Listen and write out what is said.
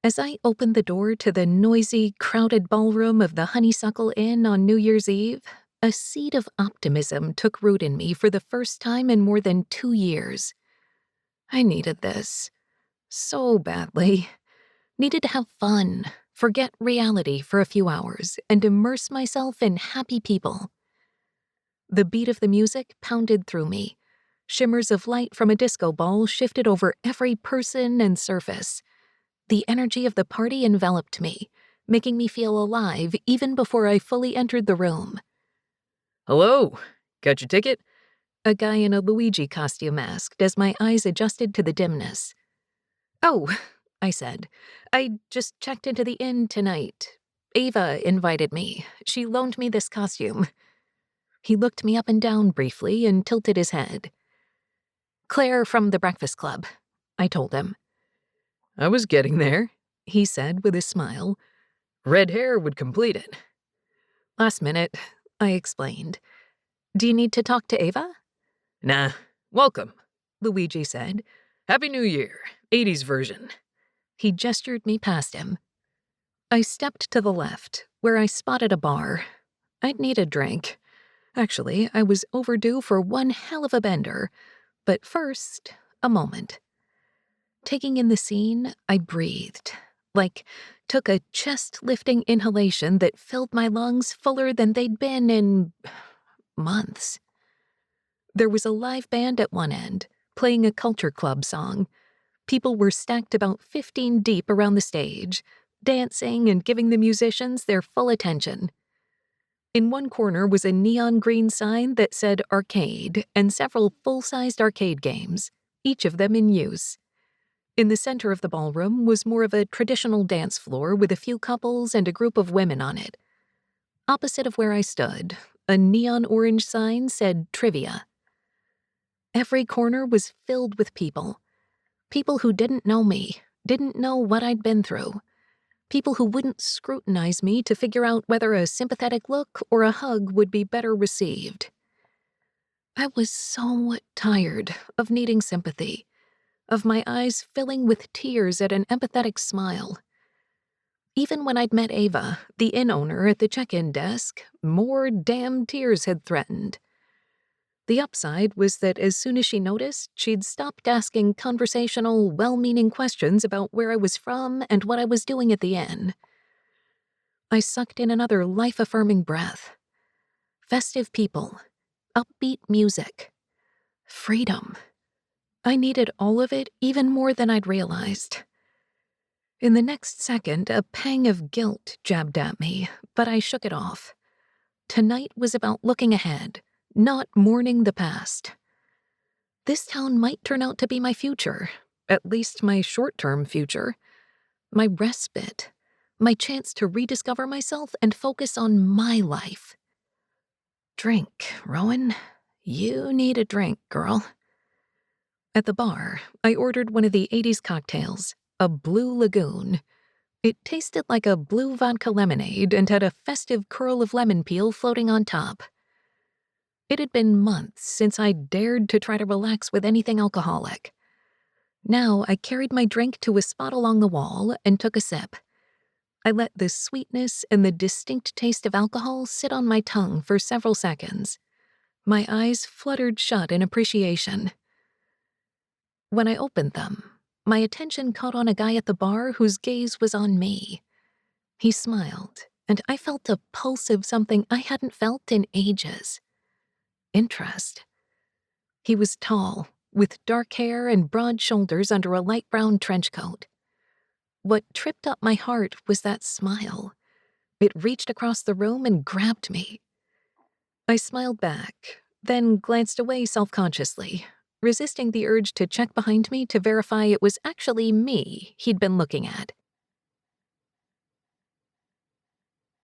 As I opened the door to the noisy, crowded ballroom of the Honeysuckle Inn on New Year's Eve, a seed of optimism took root in me for the first time in more than 2 years. I needed this. So badly. Needed to have fun, forget reality for a few hours, and immerse myself in happy people. The beat of the music pounded through me. Shimmers of light from a disco ball shifted over every person and surface. The energy of the party enveloped me, making me feel alive even before I fully entered the room. "Hello, got your ticket?" A guy in a Luigi costume asked as my eyes adjusted to the dimness. "Oh," I said, "I just checked into the inn tonight. Ava invited me. She loaned me this costume." He looked me up and down briefly and tilted his head. "Claire from the Breakfast Club," I told him. "I was getting there," he said with a smile. "Red hair would complete it." "Last minute," I explained. "Do you need to talk to Ava?" "Nah, welcome," Luigi said. "Happy New Year, 80s version." He gestured me past him. I stepped to the left, where I spotted a bar. I'd need a drink. Actually, I was overdue for one hell of a bender. But first, a moment. Taking in the scene, I breathed, took a chest-lifting inhalation that filled my lungs fuller than they'd been in months. There was a live band at one end, playing a culture club song. People were stacked about 15 deep around the stage, dancing and giving the musicians their full attention. In one corner was a neon green sign that said arcade and several full-sized arcade games, each of them in use. In the center of the ballroom was more of a traditional dance floor with a few couples and a group of women on it. Opposite of where I stood, a neon orange sign said trivia. Every corner was filled with people. People who didn't know me, didn't know what I'd been through. People who wouldn't scrutinize me to figure out whether a sympathetic look or a hug would be better received. I was so tired of needing sympathy, of my eyes filling with tears at an empathetic smile. Even when I'd met Ava, the inn owner at the check-in desk, more damn tears had threatened. The upside was that as soon as she noticed, she'd stopped asking conversational, well-meaning questions about where I was from and what I was doing at the inn. I sucked in another life-affirming breath. Festive people, upbeat music, freedom. I needed all of it even more than I'd realized. In the next second, a pang of guilt jabbed at me, but I shook it off. Tonight was about looking ahead, not mourning the past. This town might turn out to be my future, at least my short-term future. My respite, my chance to rediscover myself and focus on my life. Drink, Rowan. You need a drink, girl. At the bar, I ordered one of the 80s cocktails, a Blue Lagoon. It tasted like a blue vodka lemonade and had a festive curl of lemon peel floating on top. It had been months since I dared to try to relax with anything alcoholic. Now I carried my drink to a spot along the wall and took a sip. I let the sweetness and the distinct taste of alcohol sit on my tongue for several seconds. My eyes fluttered shut in appreciation. When I opened them, my attention caught on a guy at the bar whose gaze was on me. He smiled, and I felt a pulse of something I hadn't felt in ages. Interest. He was tall, with dark hair and broad shoulders under a light brown trench coat. What tripped up my heart was that smile. It reached across the room and grabbed me. I smiled back, then glanced away self-consciously, resisting the urge to check behind me to verify it was actually me he'd been looking at.